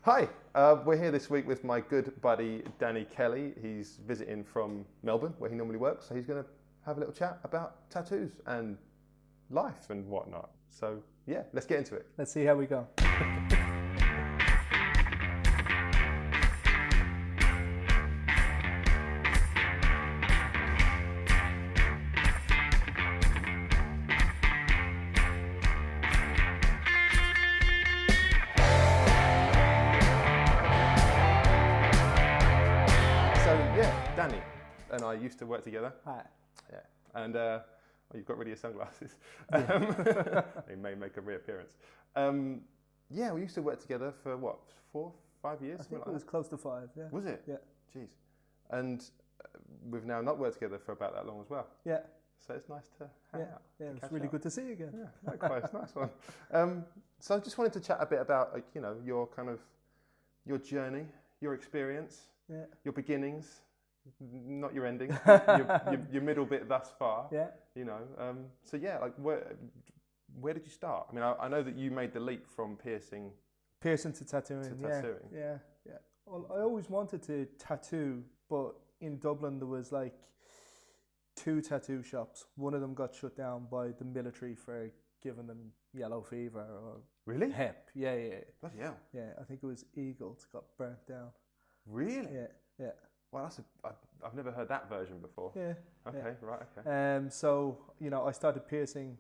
Hi, we're here this week with my good buddy Danny Kelly. He's visiting from Melbourne, where he normally works, so he's going to have a little chat about tattoos and life and whatnot. So yeah, let's get into it. Let's see how we go. Danny and I used to work together. Hi. Yeah, and well, you've got rid of your sunglasses. They may make a reappearance. Yeah, we used to work together for what, 4, 5 years? I think it was close to 5. Yeah. Was it? Yeah. Jeez. And we've now not worked together for about that long as well. Yeah. So it's nice to hang out. Yeah, it's really good to see you again. Yeah, likewise, nice one. So I just wanted to chat a bit about, like, you know, your kind of your journey, your experience, your beginnings. Not your ending, your middle bit thus far. Yeah. You know, so yeah, like where did you start? I mean, I know that you made the leap from piercing to tattooing. Yeah. Well, I always wanted to tattoo, but in Dublin there was like 2 tattoo shops. One of them got shut down by the military for giving them yellow fever or really hep. Yeah. Bloody hell. Yeah, I think it was Eagles got burnt down. Really? Yeah. Well, I've never heard that version before. Yeah. Okay, yeah. Right, okay. So, you know, I started piercing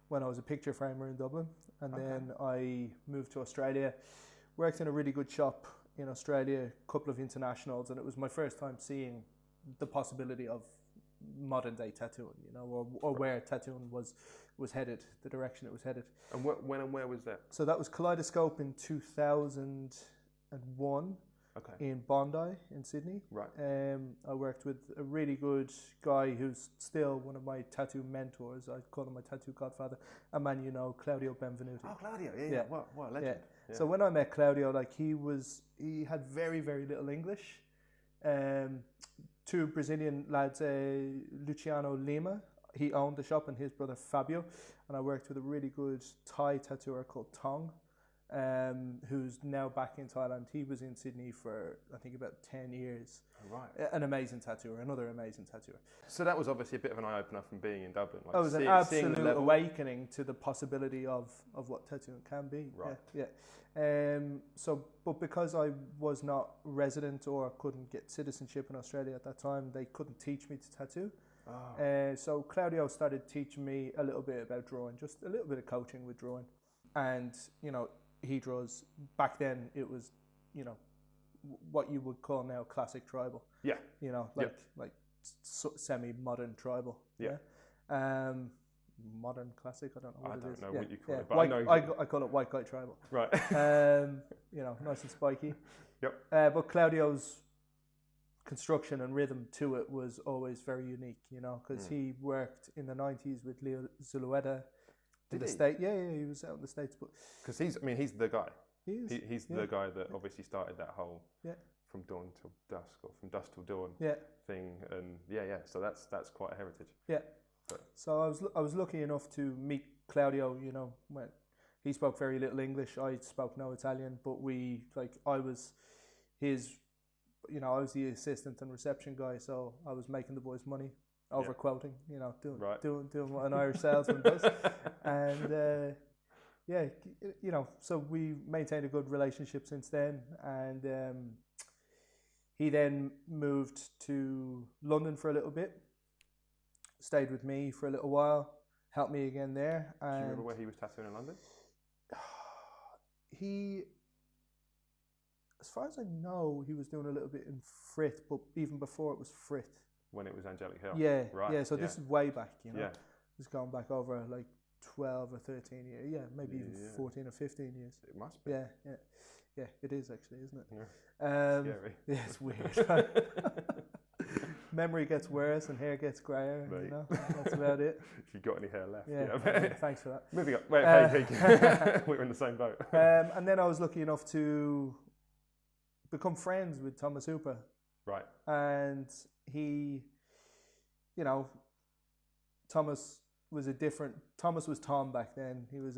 when I was a picture framer in Dublin, and then I moved to Australia, worked in a really good shop in Australia, a couple of internationals, and it was my first time seeing the possibility of modern day tattooing, you know, or where tattooing was headed, the direction it was headed. And when and where was that? So that was Kaleidoscope in 2001. Okay. In Bondi in Sydney. Right. I worked with a really good guy who's still one of my tattoo mentors. I call him my tattoo godfather. A man you know, Claudio Benvenuti. Oh, Claudio, yeah. What a legend. Yeah. So when I met Claudio, like he had very, very little English. 2 Brazilian lads, Luciano Lima, he owned the shop, and his brother Fabio. And I worked with a really good Thai tattooer called Tong. Who's now back in Thailand. He was in Sydney for, I think, about 10 years. Oh, right. An amazing tattooer, another amazing tattooer. So that was obviously a bit of an eye-opener from being in Dublin. Like it was an absolute awakening to the possibility of what tattooing can be. Right. Yeah. But because I was not resident or couldn't get citizenship in Australia at that time, they couldn't teach me to tattoo. Oh. So Claudio started teaching me a little bit about drawing, just a little bit of coaching with drawing. And, you know, he draws, back then it was, you know, what you would call now classic tribal. Yeah. You know, like semi-modern tribal. Yeah. Modern classic, I don't know what it is. I don't know what you call it, but white, I know. I call it white guy tribal. Right. You know, nice and spiky. Yep. But Claudio's construction and rhythm to it was always very unique, you know, because he worked in the 90s with Leo Zulueta. Did the he? State, yeah, he was out in the States, but because he's the guy. He is. He's the guy that obviously started that whole from dawn till dusk, or from dusk till dawn thing, and So that's quite a heritage. Yeah. But. So I was lucky enough to meet Claudio. You know, when he spoke very little English, I spoke no Italian, but I was his. You know, I was the assistant and reception guy, so I was making the boys money. Over quoting, you know, doing what an Irish salesman does, and you know, so we maintained a good relationship since then, and he then moved to London for a little bit, stayed with me for a little while, helped me again there. And do you remember where he was tattooing in London? He, as far as I know, he was doing a little bit in Frith, but even before it was Frith. When it was Angelic Hill. Yeah, right. Yeah, so this is way back, you know. Yeah. It's gone back over like 12 or 13 years. Yeah, maybe even 14 or 15 years. It must be. Yeah, it is actually, isn't it? Yeah. Scary. Yeah, it's weird. Memory gets worse and hair gets grayer, you know. That's about it. If you've got any hair left. Yeah. Thanks for that. Moving on. Wait, hey. We're in the same boat. And then I was lucky enough to become friends with Thomas Hooper. Right. And he, you know, Thomas was Tom back then. He was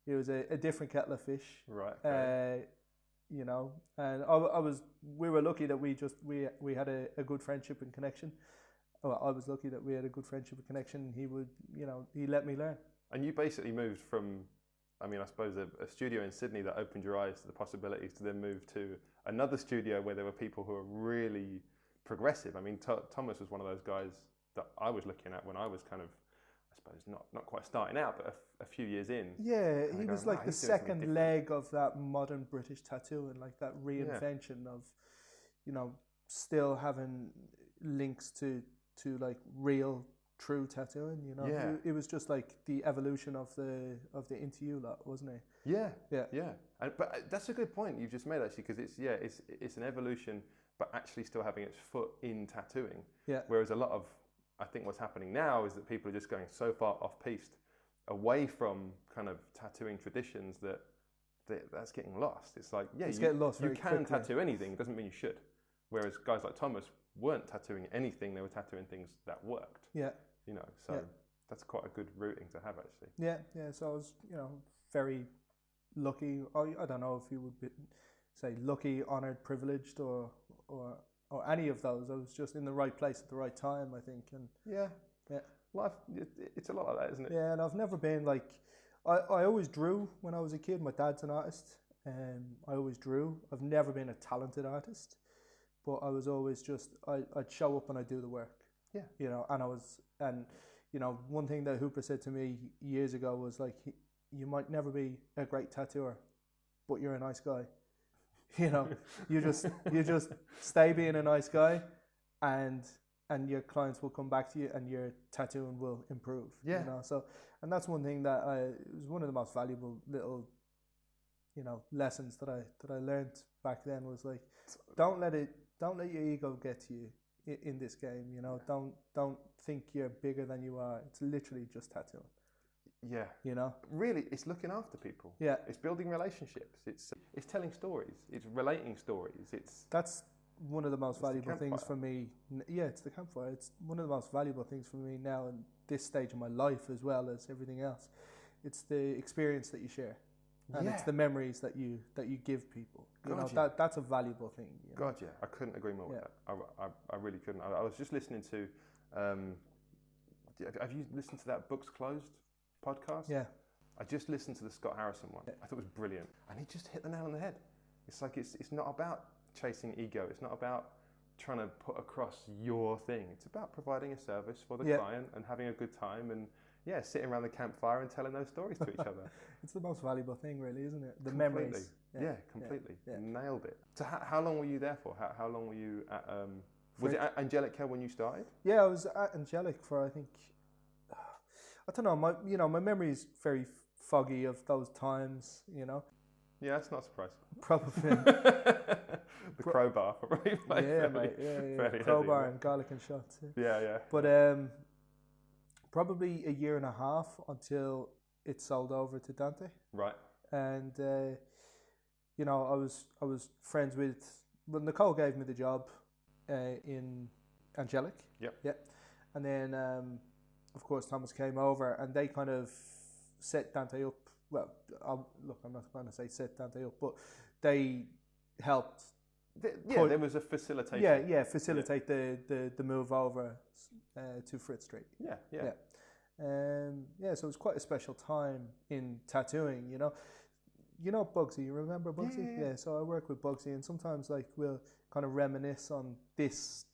It was a different kettle of fish. Right. Okay. You know, and we were lucky that we had a good friendship and connection. Well, I was lucky that we had a good friendship and connection. He would, you know, he let me learn. And you basically moved from, I mean, I suppose a studio in Sydney that opened your eyes to the possibilities, to then move to another studio where there were people who were really progressive. I mean, Thomas was one of those guys that I was looking at when I was kind of, I suppose, not quite starting out, but a few years in. Yeah, he was like the second leg of that modern British tattoo, and like that reinvention of, you know, still having links to like real true tattooing. You know, it was just like the evolution of the Into You lot, wasn't it? Yeah. But that's a good point you've just made, actually, because it's an evolution, but actually still having its foot in tattooing. Yeah. Whereas a lot of, I think what's happening now is that people are just going so far off-piste, away from kind of tattooing traditions that's getting lost. It's like, it's getting lost you very can quickly. tattoo anything, doesn't mean you should. Whereas guys like Thomas weren't tattooing anything, they were tattooing things that worked. Yeah. You know, so that's quite a good routing to have, actually. Yeah. So I was, you know, very lucky. I don't know if you would say lucky, honoured, privileged, or any of those. I was just in the right place at the right time, I think. And life, it's a lot like that, isn't it? Yeah, and I've never been like, I always drew when I was a kid. My dad's an artist, and I always drew. I've never been a talented artist, but I was always just, I'd show up and I'd do the work. Yeah. You know, and you know, one thing that Hooper said to me years ago was like, you might never be a great tattooer, but you're a nice guy. You know, you just stay being a nice guy, and your clients will come back to you, and your tattooing will improve. Yeah. You know, so, and that's one thing that it was one of the most valuable little, you know, lessons that I learned back then, was like, don't let your ego get to you in this game. You know, don't think you're bigger than you are. It's literally just tattooing. Yeah. You know? Really, it's looking after people. Yeah. It's building relationships. It's telling stories. It's relating stories. That's one of the most valuable things for me. Yeah, it's the campfire. It's one of the most valuable things for me now in this stage of my life, as well as everything else. It's the experience that you share. And it's the memories that you give people. You know, that's a valuable thing. You know? God, yeah. I couldn't agree more with that. I really couldn't. I was just listening to, have you listened to that Books Closed podcast? Yeah. I just listened to the Scott Harrison one. I thought it was brilliant. And he just hit the nail on the head. It's like, it's not about chasing ego. It's not about trying to put across your thing. It's about providing a service for the client and having a good time, and sitting around the campfire and telling those stories to each other. It's the most valuable thing, really, isn't it? The completely. Memories. Yeah, completely. Yeah. Nailed it. So how long were you there for? How long were you at, was it at Angelica when you started? Yeah, I was at Angelic for, I think, I don't know, my memory is very foggy of those times, you know. Yeah, that's not a surprise. Probably. The crowbar, probably. Yeah, mate. Yeah. Crowbar heavy, and garlic and shots. Yeah. But probably a year and a half until it sold over to Dante. Right. And you know, I was friends with. Well, Nicole gave me the job in Angelic. Yep. Yeah. And then, of course, Thomas came over, and they kind of set Dante up. Well, I'm not going to say set Dante up, but they helped. There was a facilitation. Facilitate the move over to Fritz Street. Yeah. So it was quite a special time in tattooing, you know. You know Bugsy, you remember Bugsy? Yeah. So I work with Bugsy, and sometimes like we'll kind of reminisce on this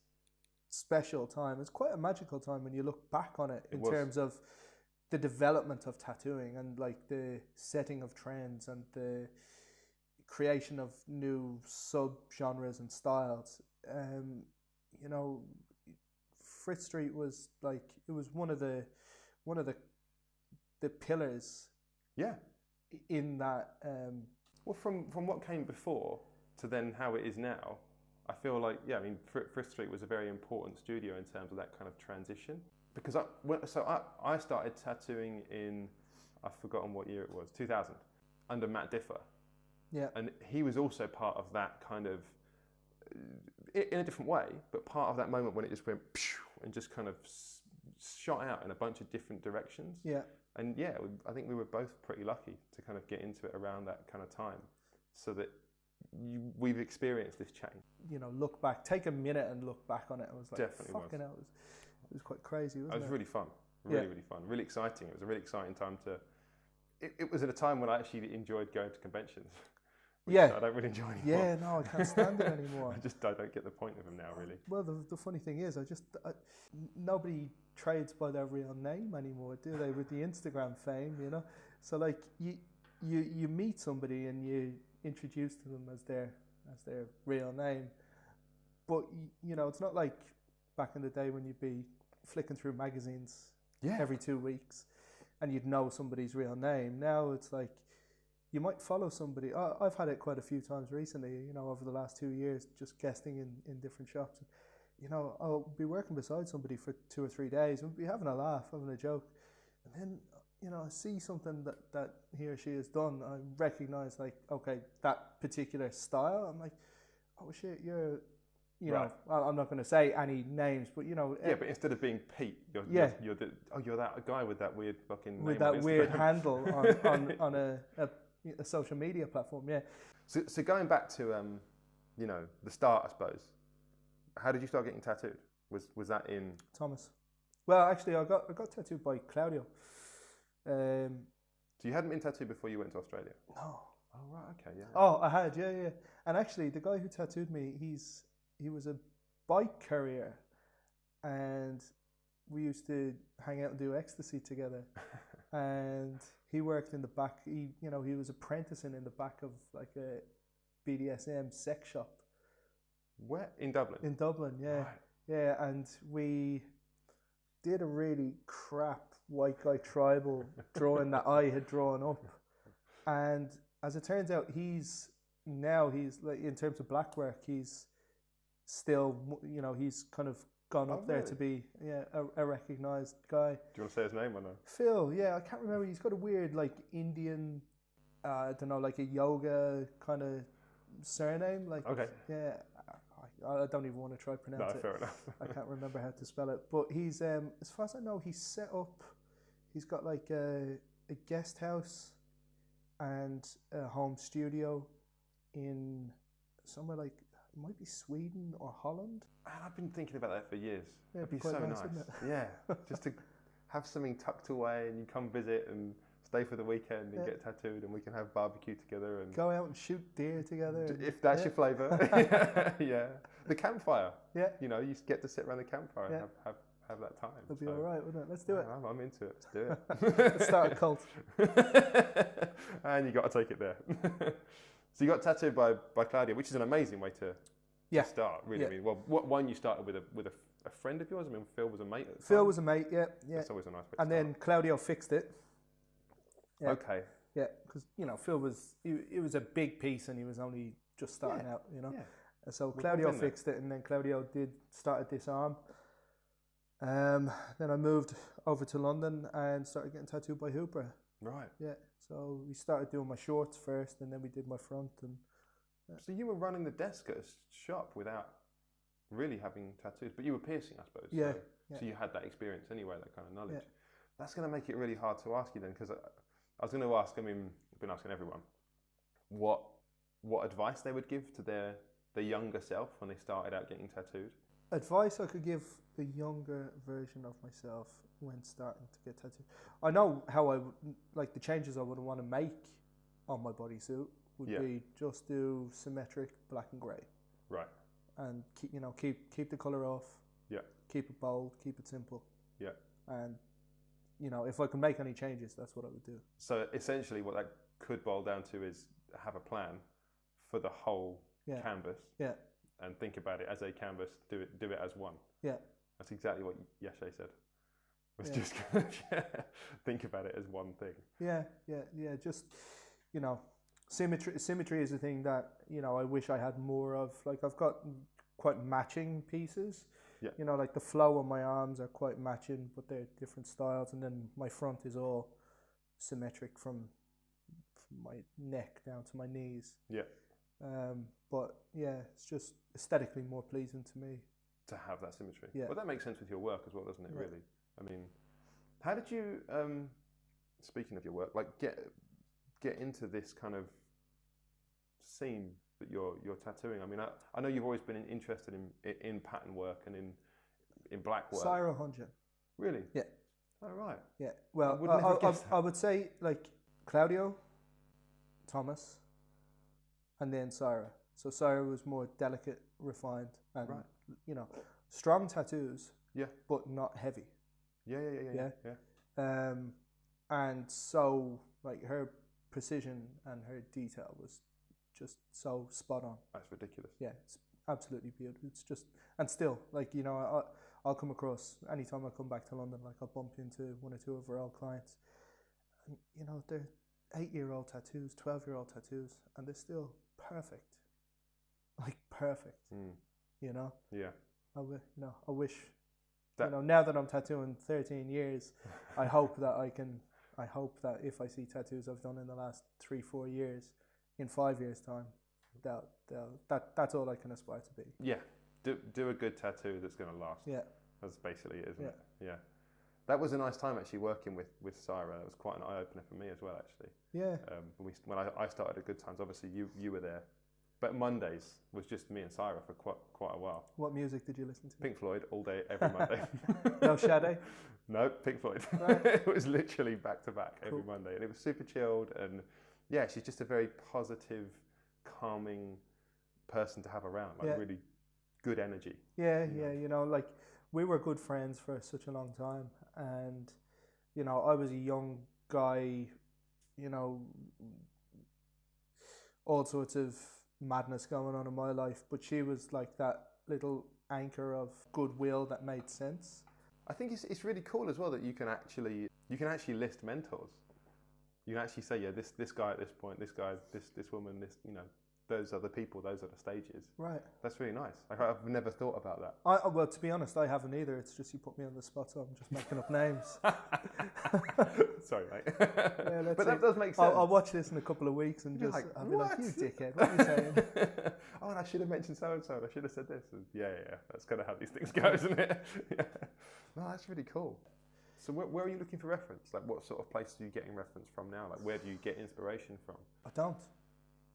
special time. It's quite a magical time when you look back on it in terms of the development of tattooing and like the setting of trends and the creation of new sub-genres and styles. You know, Fritz Street was like, it was one of the pillars. Yeah. In that. Well, from what came before to then how it is now, I feel like, Fritz Street was a very important studio in terms of that kind of transition. Because I started tattooing in, I've forgotten what year it was, 2000, under Matt Differ. Yeah. And he was also part of that kind of, in a different way, but part of that moment when it just went and just kind of shot out in a bunch of different directions. Yeah. And yeah, I think we were both pretty lucky to kind of get into it around that kind of time, so that we've experienced this change. Look back, take a minute and look back on it. I was like, Definitely fucking hell, it was quite crazy, wasn't it? It was really fun, really fun, really exciting. It was a really exciting time to. It was at a time when I actually enjoyed going to conventions. Yeah, I don't really enjoy anymore. Yeah, no, I can't stand it anymore. I don't get the point of them now, really. Well, the funny thing is, nobody trades by their real name anymore, do they? With the Instagram fame, So like you meet somebody and you introduce to them as their real name, but it's not like back in the day when you'd be flicking through magazines every 2 weeks and you'd know somebody's real name. Now it's like you might follow somebody. I've had it quite a few times recently, over the last 2 years, just guesting in different shops. I'll be working beside somebody for 2 or 3 days and we'll be having a laugh, having a joke, and then I see something that he or she has done. I recognize, like, okay, that particular style. I'm like, oh shit, you're. I'm not going to say any names, but but instead of being Pete, you're that guy with that weird fucking name with that on weird handle on a social media platform. Yeah. So going back to the start, I suppose. How did you start getting tattooed? Was that in Thomas? Well, actually, I got tattooed by Claudio. So you hadn't been tattooed before you went to Australia? No. Oh right, okay, yeah. Oh, I had, yeah. And actually, the guy who tattooed me, he was a bike courier, and we used to hang out and do ecstasy together. And he worked in the back. He was apprenticing in the back of like a BDSM sex shop. Where? In Dublin? In Dublin, yeah. Right. Yeah, and we did a really crap white guy tribal drawing that I had drawn up. And as it turns out, he's like, in terms of black work, he's still, he's kind of gone up there to be a recognised guy. Do you want to say his name or no? Phil, yeah, I can't remember. He's got a weird, like, Indian, I don't know, like a yoga kind of surname. Like, okay. Yeah, I don't even want to try pronounce it. No, fair enough. I can't remember how to spell it. But he's, as far as I know, he's got like a guest house and a home studio in somewhere like, it might be Sweden or Holland. And I've been thinking about that for years. Yeah, it'd be so nice. Yeah, just to have something tucked away and you come visit and stay for the weekend and get tattooed and we can have barbecue together and go out and shoot deer together. If that's your flavour. Yeah. The campfire. Yeah. You get to sit around the campfire and have that time. It'll be all right, wouldn't it? Let's do it. I'm into it. Let's do it. Let's start a cult. And you got to take it there. So you got tattooed by Claudia, which is an amazing way to start, really. Yeah. I mean, well, one you started with a friend of yours. I mean, Phil was a mate at the time. Phil was a mate, yeah. That's always a nice way and then Claudio fixed it. Yeah. Okay. Yeah, because Phil it was a big piece and he was only just starting out, Yeah. And so Claudio fixed it, and then Claudio started Disarm. Then I moved over to London and started getting tattooed by Hooper. Right. Yeah. So we started doing my shorts first, and then we did my front. And so you were running the desk at a shop without really having tattoos, but you were piercing, I suppose. Yeah. So you had that experience anyway, that kind of knowledge. Yeah. That's going to make it really hard to ask you then, because I was going to ask. I mean, I've been asking everyone what advice they would give to their younger self when they started out getting tattooed. Advice I could give the younger version of myself when starting to get tattooed. I know how I would, like, the changes I would want to make on my bodysuit would be just do symmetric black and grey. Right. And keep the colour off. Yeah. Keep it bold, keep it simple. Yeah. And if I could make any changes, that's what I would do. So essentially what that could boil down to is have a plan for the whole canvas. Yeah. And think about it as a canvas, do it as one. Yeah. That's exactly what Yashay said. Was just think about it as one thing. Yeah. Just, symmetry is a thing that, I wish I had more of. Like, I've got quite matching pieces. Yeah. Like the flow on my arms are quite matching, but they're different styles. And then my front is all symmetric from my neck down to my knees. Yeah. But it's just aesthetically more pleasing to me. To have that symmetry. Yeah. Well, that makes sense with your work as well, doesn't it, really? I mean, how did you speaking of your work, like get into this kind of scene that you're tattooing. I mean, I know you've always been interested in pattern work and in black work. Syra Hunja. Really? Yeah. Oh, right. Yeah. Well, I would say like Claudio, Thomas, and then Syra. So Syra was more delicate, refined, and you know, strong tattoos. Yeah. But not heavy. Yeah. And so like her precision and her detail was just so spot on. That's ridiculous. Yeah, it's absolutely beautiful. It's just, and still, like, you know, I'll come across, anytime I come back to London, like I'll bump into one or two of our old clients, and you know, they're 8-year-old tattoos, 12-year-old tattoos, and they're still perfect, like perfect. You know. Yeah. I wish. You know, now that I'm tattooing 13 years, I hope that if I see tattoos I've done in the last 3-4 years, in 5 years' time, that's all I can aspire to be. Yeah, do a good tattoo that's going to last. Yeah, that's basically it, isn't it? Yeah, that was a nice time actually working with Syra. It was quite an eye opener for me as well, actually. Yeah. When I started at Good Times, obviously you were there, but Mondays was just me and Syra for quite a while. What music did you listen to? Pink Floyd all day, every Monday. No Sade? No, Pink Floyd. Right. It was literally back to back every Monday, and it was super chilled. And yeah, she's just a very positive, calming person to have around. Like really good energy. Yeah, you know, like we were good friends for such a long time, and you know, I was a young guy, you know, all sorts of madness going on in my life, but she was like that little anchor of goodwill that made sense. I think it's really cool as well that you can actually list mentors. You can actually say, yeah, this guy at this point, this guy, this woman, this, you know, those are the people, those are the stages. Right. That's really nice. I've never thought about that. Well, to be honest, I haven't either. It's just you put me on the spot, so I'm just making up names. Sorry, mate. Yeah, but that does make sense. I'll watch this in a couple of weeks and just I'll be like, you dickhead, what are you saying? Oh, and I should have mentioned so-and-so, and I should have said this. And yeah. That's kind of how these things go, isn't it? Yeah. No, that's really cool. So where are you looking for reference? Like, what sort of place are you getting reference from now? Like, where do you get inspiration from? I don't.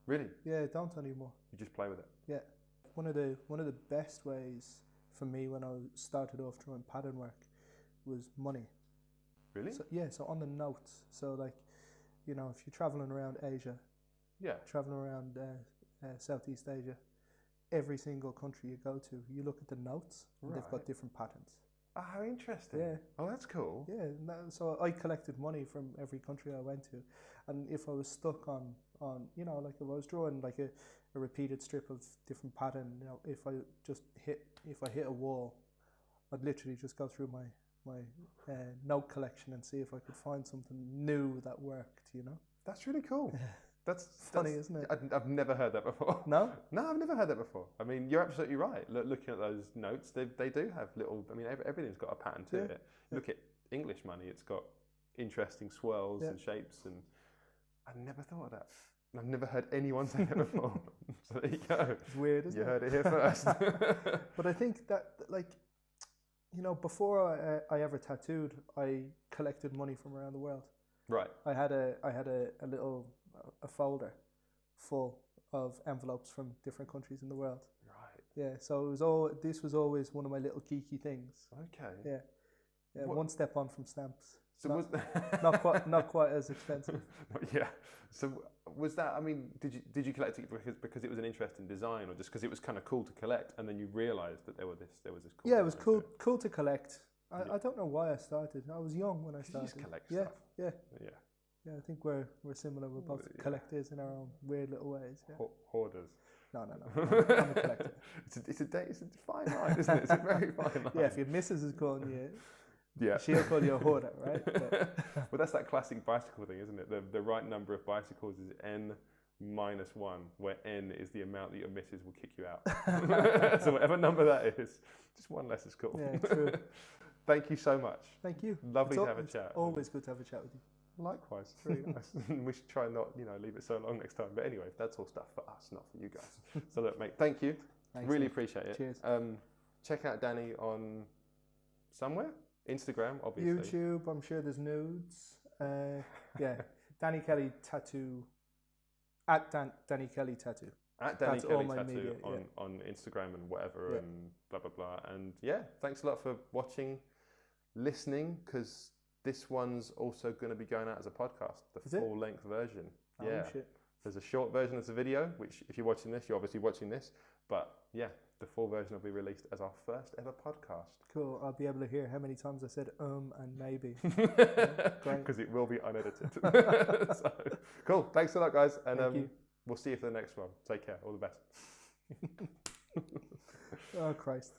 Really? Yeah, I don't anymore. You just play with it? Yeah. One of the best ways for me when I started off doing pattern work was money. Really? So on the notes. So like, you know, if you're traveling around Asia, traveling around Southeast Asia, every single country you go to, you look at the notes, and they've got different patterns. Oh, how interesting. Yeah. Oh, that's cool. Yeah, so I collected money from every country I went to. And if I was stuck on you know, like if I was drawing like a repeated strip of different pattern, you know, if I hit a wall, I'd literally just go through my note collection and see if I could find something new that worked, you know? That's really cool. That's funny, isn't it? I've never heard that before. No? No, I've never heard that before. I mean, you're absolutely right. Looking at those notes, they do have little, I mean, everything's got a pattern to it. Look at English money, it's got interesting swirls and shapes, and I've never thought of that. I've never heard anyone say that before. So there you go. It's weird, isn't it? You heard it here first. But I think that, like, you know, before I ever tattooed, I collected money from around the world. Right. I had a little folder full of envelopes from different countries in the world. Right. Yeah. So this was always one of my little geeky things. Okay. Yeah. Yeah. One step on from stamps. So not quite as expensive. Yeah. So was that? I mean, did you collect it because it was an interest in design, or just because it was kind of cool to collect, and then you realised that there was this cool? Yeah, it was cool to collect. I don't know why I started. I was young when I started. You just collect stuff. Yeah. Yeah, I think we're similar. We're both collectors in our own weird little ways. Yeah. Hoarders. No. I'm a collector. It's a fine line, isn't it? It's a very fine line. Yeah, if your missus is calling you. Yeah, she'll call you a hoarder, right? Well, that's that classic bicycle thing, isn't it? The right number of bicycles is n-1, where n is the amount that your missus will kick you out. So whatever number that is, just one less is cool. Yeah, true. Thank you so much. Thank you. Lovely to have a chat. Always good to have a chat with you. Likewise, very nice. We should try and not, leave it so long next time. But anyway, that's all stuff for us, not for you guys. So look, mate, thank you. Thanks, really appreciate it. Cheers. Check out Danny on somewhere. Instagram, obviously. YouTube, I'm sure there's nudes. Yeah, Danny Kelly Tattoo at Danny Kelly Tattoo. At Danny That's Kelly all my Tattoo media, on Instagram and whatever Yeah. and blah blah blah. And yeah, thanks a lot for watching, listening, because this one's also going to be going out as a podcast, Is the it? full length version. Oh, Yeah. shit. There's a short version of the video, which if you're watching this, you're obviously watching this. But yeah, the full version will be released as our first ever podcast. Cool. I'll be able to hear how many times I said and maybe. Because it will be unedited. So, cool. Thanks a lot, guys. And Thank you. we'll see you for the next one. Take care. All the best. Oh, Christ.